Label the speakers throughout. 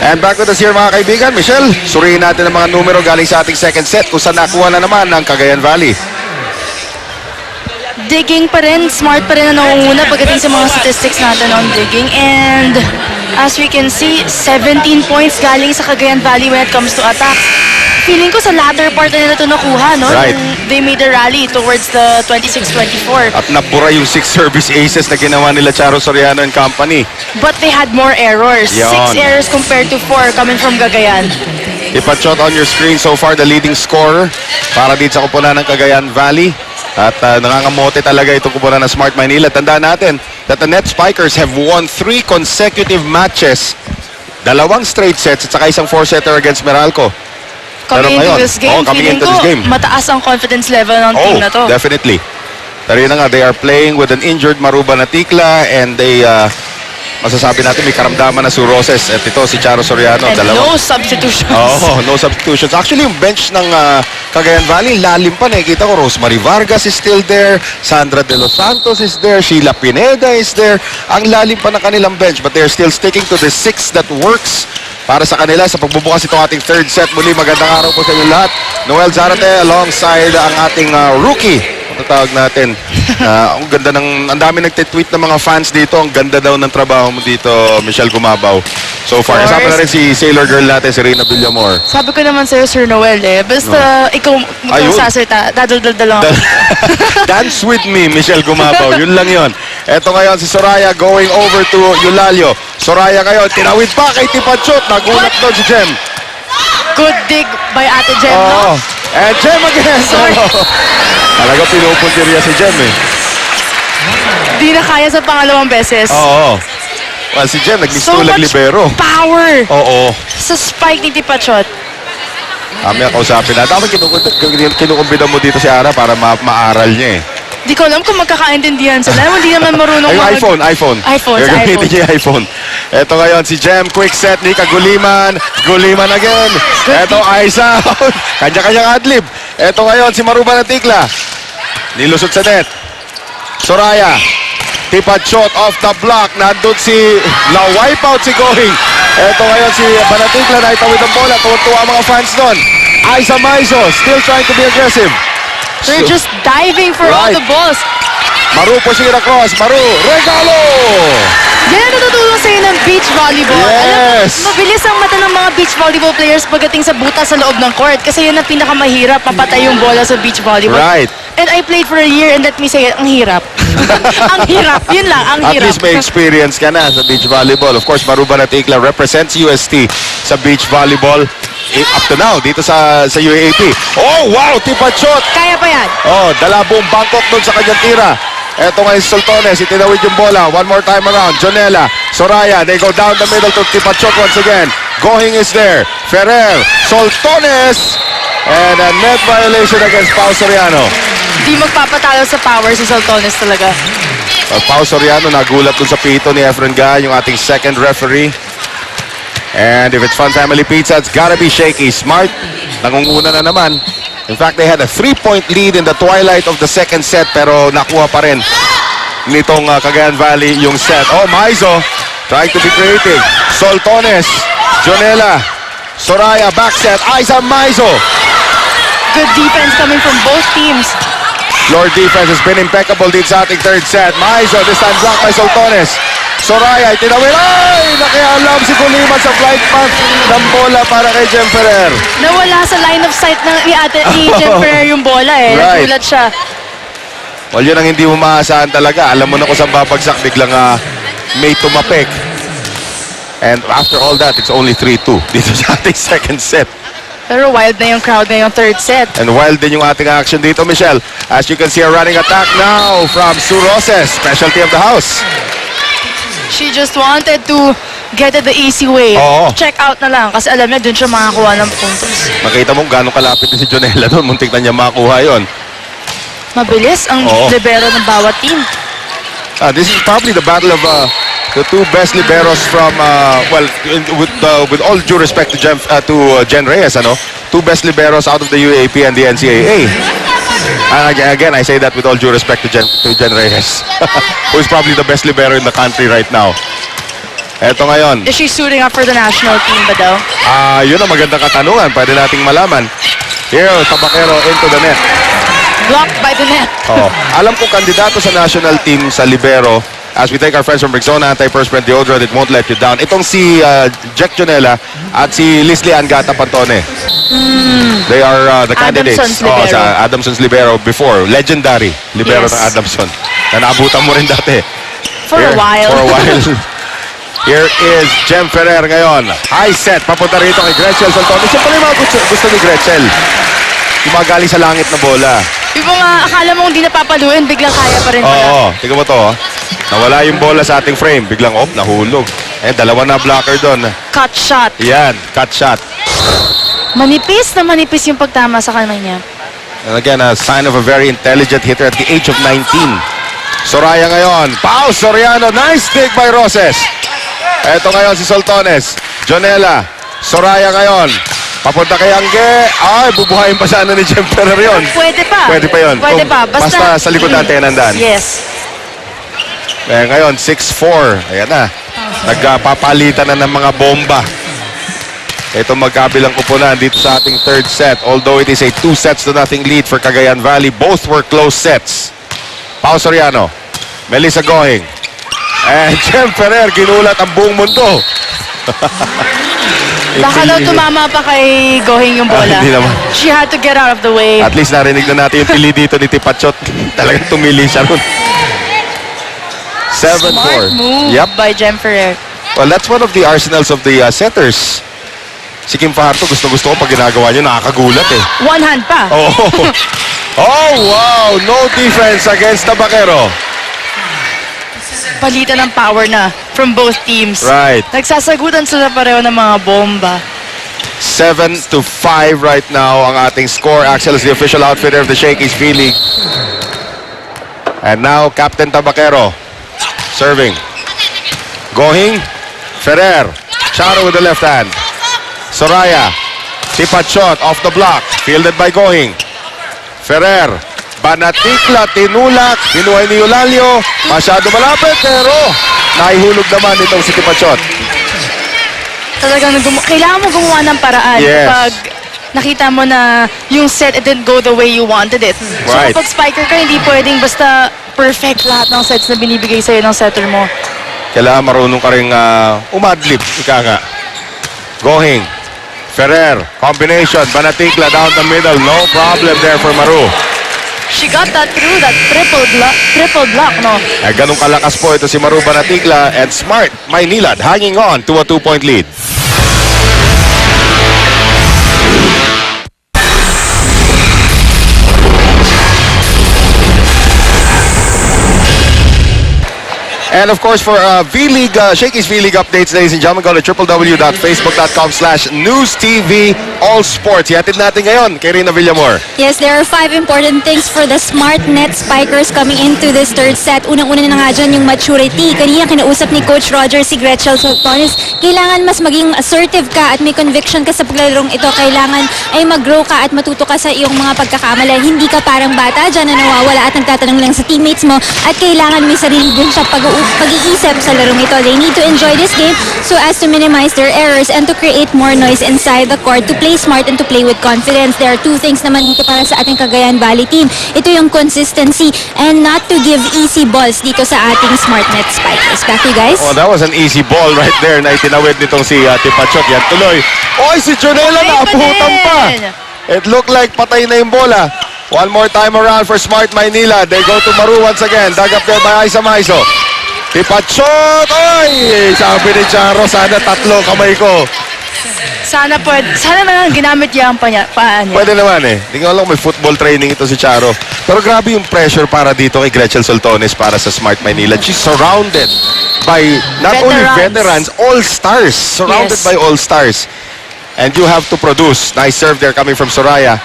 Speaker 1: And back with us here mga kaibigan. Michelle, suriin natin ang mga numero galing sa ating second set kung saan nakuha na naman ng Cagayan Valley.
Speaker 2: Digging pa rin, smart pa rin na nauuna pagdating sa mga statistics natin on digging. And as we can see, 17 points galing sa Cagayan Valley when it comes to attacks. Feeling ko sa latter part na nila ito nakuha, no?
Speaker 1: Right.
Speaker 2: Nung they made a rally towards the 26-24.
Speaker 1: At nabura yung 6 service aces na ginawa nila Charo Soriano and company.
Speaker 2: But they had more errors.
Speaker 1: Yon.
Speaker 2: 6 errors compared to 4 coming from Cagayan.
Speaker 1: Ipatshot on your screen so far the leading scorer para dito sa kupunan ng Cagayan Valley. At nangangamote talaga itong kupunan ng Smart Maynila. Tandaan natin that the Net Spikers have won 3 consecutive matches. 2 straight sets at saka isang 4-setter against Meralco.
Speaker 2: Coming into this game,
Speaker 1: coming
Speaker 2: feeling
Speaker 1: into
Speaker 2: ko
Speaker 1: this game.
Speaker 2: mataas ang confidence level ng team na to.
Speaker 1: Definitely. Pero yun na nga, they are playing with an injured Maruba Natikla and they, masasabi natin may karamdaman na Suroses. At ito si Charo Soriano.
Speaker 2: And no substitutions.
Speaker 1: No substitutions. Actually, yung bench ng Cagayan Valley, lalim pa. Nakikita ko, Rosemary Vargas is still there. Sandra De Los Santos is there. Sheila Pineda is there. Ang lalim pa ng kanilang bench. But they're still sticking to the 6 that works para sa kanila sa pagbubukas itong ating third set. Muli, magandang araw po sa inyo lahat. Noel Zarate alongside ang ating rookie. Tatawag natin. Ang ganda ng, ang dami nagtitweet ng mga fans dito. Ang ganda daw ng trabaho mo dito, Michelle Gumabaw. So far, kasama na rin si Sailor Girl natin, si Reyna Villamor.
Speaker 2: Sabi ko naman sa'yo, Sir Noel basta ikaw magsasalita, dadaldal lang ako.
Speaker 1: Dance with me, Michelle Gumabaw. Yun lang yun. Eto ngayon si Soraya going over to Eulalio. Soraya ngayon, tinawid pa kay Tipachot. Nagulat doon si Jem.
Speaker 2: Good dig by Ate Jem, no?
Speaker 1: And Jem again.
Speaker 2: Sorry.
Speaker 1: Talaga pinupuntirya si Jem eh.
Speaker 2: Di na kaya sa pangalawang beses.
Speaker 1: Oo. Well, si Jem nag-mistulag libero.
Speaker 2: Power
Speaker 1: Oo.
Speaker 2: sa spike ni Tipachot.
Speaker 1: Kami ang kausapin natin. Dapat kinukumbida mo dito si Ara para maaral niya eh.
Speaker 2: Di ko alam kung magkakaintindihan sila. Hindi naman marunong
Speaker 1: Ay, iPhone. Gagamitin niya yung iPhone. Ito ngayon si Jem. Quick set ni Guliman. Guliman again. Ito Aiza. Kanya-kanyang adlib. Ito ngayon si Maruba Natikla. Nilusot sa net. Soraya. Tipad shot off the block. Nandun si wipeout si Going. Ito ngayon si Banatikla na itawid ang bola. Tuwa ang mga fans doon. Aiza Maizo still trying to be aggressive.
Speaker 2: They're just diving for all the balls.
Speaker 1: Maru Posira Cross. Maru. Regalo!
Speaker 2: Yan ang natutulong sa'yo ng beach volleyball.
Speaker 1: Yes!
Speaker 2: Alam, mabilis ang mata ng mga beach volleyball players pagdating sa butas sa loob ng court. Kasi yun ang pinakamahirap, mapatay yung bola sa beach volleyball.
Speaker 1: Right.
Speaker 2: And I played for a year and let me say it, ang hirap. Ang hirap. Yun lang, ang
Speaker 1: At
Speaker 2: hirap.
Speaker 1: least may experience ka na sa beach volleyball. Of course, Maruba Natikla represents UST sa beach volleyball up to now dito sa UAAP. Oh, wow! Tipad shot!
Speaker 2: Kaya pa yan.
Speaker 1: Oh, dala buong Bangkok doon sa kanyang tira. Eto ngayon si Soltones, itinawid yung bola. One more time around. Jonella, Soraya, they go down the middle to Tipachot once again. Going is there. Ferrer, Soltones, and a net violation against Pao Soriano.
Speaker 2: Di magpapatalo sa power si Soltones talaga.
Speaker 1: Pao Soriano nagulat dun sa pito ni Efren Ga, yung ating second referee. And if it's Fun Family Pizza, it's gotta be Shaky. Smart, nangunguna na naman. In fact, they had a 3-point lead in the twilight of the second set pero nakuha pa rin nitong Cagayan Valley yung set. Oh, Maizo trying to be creative. Soltones, Jonella, Soraya, back set. Aiza Maizo.
Speaker 2: Good defense coming from both teams.
Speaker 1: Floor defense has been impeccable dito sa ating third set. Maizo, this time blocked by Soltones. Soraya, itinawin. Ay! Nakialam si Guliman sa flight path ng bola para kay Jem Ferrer.
Speaker 2: Nawala sa line of sight ni Jem Ferrer yung bola eh.
Speaker 1: Right.
Speaker 2: Nagulat siya.
Speaker 1: Well, yun ang hindi mo maasahan talaga. Alam mo na kung saan babagsak, biglang may tumapik. And after all that, it's only 3-2 dito sa ating second set.
Speaker 2: Pero wild na yung crowd na yung third set.
Speaker 1: And wild din yung ating action dito, Michelle. As you can see, a running attack now from Suroses, specialty of the house.
Speaker 2: She just wanted to get it the easy way.
Speaker 1: Oo.
Speaker 2: Check out na lang kasi alam niya dun siya makakuha ng puntos.
Speaker 1: Makita mo gano'ng kalapit ni si Jonella doon. Muntik na niya makuha yun.
Speaker 2: Mabilis ang libero ng bawat team.
Speaker 1: This is probably the battle of the two best liberos from, with all due respect to Jen Reyes, ano? Two best liberos out of the UAP and the NCAA. And again, I say that with all due respect to Jen Reyes, who is probably the best libero in the country right now. Eto ngayon.
Speaker 2: Is she suiting up for the national team ba daw?
Speaker 1: Yun ang magandang katanungan. Pwede nating malaman. Here, Tabakero into the net.
Speaker 2: Blocked by the net.
Speaker 1: Oo. Alam ko kandidato sa national team sa libero. As we take our friends from Rexona Antiperspirant Deodorant, it won't let you down. Itong si Jack Jonella at si Leslie Angata Pantone. They are the candidates.
Speaker 2: Adamson's libero.
Speaker 1: Sa Adamson's libero before. Legendary libero
Speaker 2: Yes.
Speaker 1: ng Adamson. Na naabutan mo rin dati.
Speaker 2: For a while.
Speaker 1: For a while. Here is Jem Ferrer ngayon. High set. Papunta rito kay Gretchen Saltone. Siyempre yung mga gusto ni Gretchen. Yung mga galing sa langit na bola.
Speaker 2: Yung mga akala mong hindi napapaluin, biglang kaya pa rin pala.
Speaker 1: Oo. Tingnan mo to. Oh. Nawala yung bola sa ating frame. Biglang, nahulog. Dalawa na blocker doon.
Speaker 2: Cut shot.
Speaker 1: Yan. Cut shot.
Speaker 2: Manipis na manipis yung pagtama sa kamay niya.
Speaker 1: And again, a sign of a very intelligent hitter at the age of 19. Soraya ngayon. Pau Soriano. Nice dig by Roses. Eto ngayon si Soltones. Jonella. Soraya ngayon. Papunta kay Angge. Ay, bubuhayin pa sana ni Jem Ferrer yun.
Speaker 2: Pwede pa.
Speaker 1: Pwede pa yun.
Speaker 2: Pwede pa.
Speaker 1: Basta sa likod natin nandaan.
Speaker 2: Yes.
Speaker 1: Ngayon, 6-4. Ayan na. Nagpapalitan na ng mga bomba. Ito magkabilang kupunan dito sa ating third set. Although it is a 2-0 lead for Cagayan Valley. Both were close sets. Pau Soriano. Melissa Gohing. And Jem Ferrer, ginulat ang buong mundo.
Speaker 2: Baka daw tumama pa kay Gohing yung bola.
Speaker 1: Hindi naman.
Speaker 2: She had to get out of the way.
Speaker 1: At least narinig na natin yung pili dito ni Tipachot. Talagang tumili siya nun. 7-4.
Speaker 2: Smart move
Speaker 1: Yep.
Speaker 2: by Jem Ferrer.
Speaker 1: Well, that's one of the arsenals of the setters. Si Kim Fajardo, gusto-gusto ko pag ginagawa niyo, nakakagulat eh.
Speaker 2: One hand pa.
Speaker 1: Oh, oh wow! No defense against Tabakero.
Speaker 2: Palitan ng power na from both teams.
Speaker 1: Right.
Speaker 2: Nagsasagutan sila pareho ng mga bomba.
Speaker 1: 7-5 right now ang ating score. Axel is the official outfitter of the Shakey's V-League. And now, Captain Tabakero serving. Gohing. Ferrer. Charo with the left hand. Soraya. Tipachot off the block. Fielded by Gohing. Ferrer. Banatikla, tinulak, pinuhay ni Eulalio. Masyado malapit, pero naihulog naman itong si Tipachot.
Speaker 2: Talagang kailangan mo gumawa ng paraan.
Speaker 1: Yes.
Speaker 2: Pag nakita mo na yung set, it didn't go the way you wanted it. So
Speaker 1: Right.
Speaker 2: kapag spiker ka, hindi pwedeng basta perfect lahat ng sets na binibigay sa'yo ng setter mo.
Speaker 1: Kailangan marunong ka rin umadlip. Ika nga. Gohing. Ferrer. Combination. Banatikla down the middle. No problem there for Maru.
Speaker 2: She got that through, that triple block, no?
Speaker 1: Ganun kalakas po ito si Maru Banatikla and Smart Maynilad hanging on to a 2-point lead. And of course, for V-League, Shakey's V-League updates, ladies and gentlemen, go to www.facebook.com/newstv.allsports. Yatid natin ngayon kay Rina Villamor.
Speaker 3: Yes, there are 5 important things for the smart net spikers coming into this third set. Unang-una na nga dyan yung maturity. Kanina kinausap ni Coach Roger si Gretchen Soltones. Kailangan mas maging assertive ka at may conviction ka sa paglalarong ito. Kailangan ay mag-grow ka at matuto ka sa iyong mga pagkakamali. Hindi ka parang bata dyan na nawawala at nagtatanong lang sa teammates mo. At kailangan may sarili din siya pag-iisip sa larong ito. They need to enjoy this game so as to minimize their errors and to create more noise inside the court, to play smart and to play with confidence. There are 2 things naman dito para sa ating Cagayan Valley team. Ito yung consistency and not to give easy balls dito sa ating smart net spikers. Back to you guys.
Speaker 1: Oh, that was an easy ball right there na itinawid nitong si Tipachot. Yan tuloy. Oy, si Jonella
Speaker 2: Okay pa
Speaker 1: naabutan pa.
Speaker 2: din.
Speaker 1: It looked like patay na yung bola. One more time around for Smart Maynila. They go to Maru once again. Dug up there by Aisa Maiso. Tipachot! Oy! Sabi ni Charo, sana 3 kamay ko.
Speaker 2: Sana man ginamit niya ang paa niya.
Speaker 1: Pwede naman eh. Hindi ko alam kung may football training ito si Charo. Pero grabe yung pressure para dito kay Gretchen Soltones para sa Smart Maynila. She's surrounded by not only veterans, all-stars. Surrounded
Speaker 2: Yes.
Speaker 1: by all-stars. And you have to produce. Nice serve there coming from Soraya.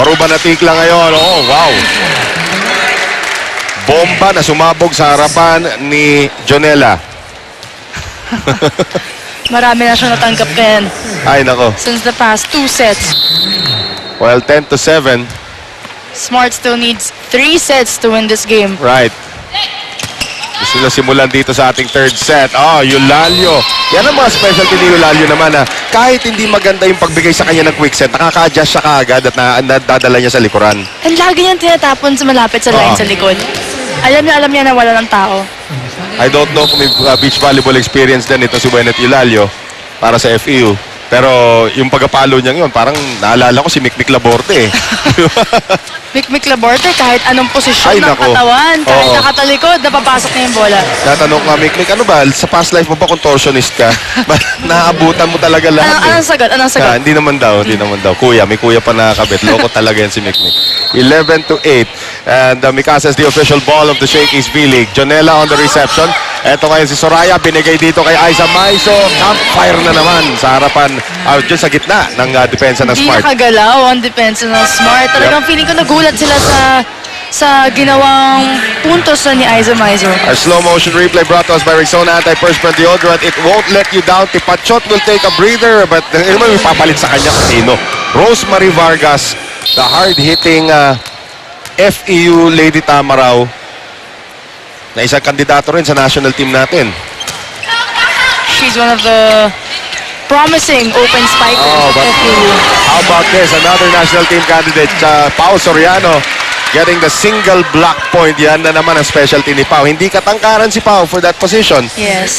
Speaker 1: Maru Banatikla ngayon. Oh, wow. Bomba na sumabog sa harapan ni Jonella.
Speaker 2: Marami na siyang natanggap din
Speaker 1: Ay, nako.
Speaker 2: since the past 2 sets.
Speaker 1: Well, 10-7.
Speaker 2: Smart still needs 3 sets to win this game.
Speaker 1: Right. Gusto Simulan dito sa ating third set. Eulalio. Yan ang mga specialty ni Eulalio naman na kahit hindi maganda yung pagbigay sa kanya ng quick set, nakaka-adjust siya kaagad at nadadala niya sa likuran.
Speaker 2: And lagi niyang tinatapon sa malapit sa line sa likod. Alam niya na wala ng tao.
Speaker 1: I don't know kung may beach volleyball experience din ito si Buenet Eulalio para sa FEU. Pero yung pagkapalo niya yun, parang naalala ko si Mikmik Laborde eh.
Speaker 2: Mikmik Laborde, kahit anong posisyon
Speaker 1: Ay,
Speaker 2: ng
Speaker 1: nako.
Speaker 2: katawan, kahit
Speaker 1: Oo.
Speaker 2: nakatalikod, napapasok niya yung bola.
Speaker 1: Natanong nga, Mikmik, ano ba? Sa past life mo ba contortionist ka? Naabutan mo talaga lahat eh.
Speaker 2: Anong sagot? Anong sagot?
Speaker 1: Hindi naman daw. Kuya, may kuya pa nakakabit. Loko talaga yan si Mikmik. 11-8. And Mikasa is the official ball of the Shakey's V-League. Jonella on the reception. Eto ngayon si Soraya, binigay dito kay Aiza Maiso. Campfire na naman sa harapan, dyan sa gitna ng depensa ng
Speaker 2: Hindi
Speaker 1: Smart.
Speaker 2: nakagalaw ang depensa ng Smart. Talagang feeling ko nagulat sila sa ginawang puntos na ni Aiza Maizo.
Speaker 1: Our slow motion replay brought to us by Rexona Antiperspirant Deodorant. It won't let you down. Tipachot will take a breather, but may papalit sa kanya kanino. Rosemary Vargas, the hard-hitting FEU Lady Tamaraw, na isang kandidato rin sa national team natin.
Speaker 2: She's one of the promising open spikers
Speaker 1: Oh,
Speaker 2: of
Speaker 1: but
Speaker 2: FEU.
Speaker 1: how about this? Another national team candidate, Pao Soriano, getting the single block point. Yan na naman ang specialty ni Pao. Hindi katangkaran si Pao for that position.
Speaker 2: Yes.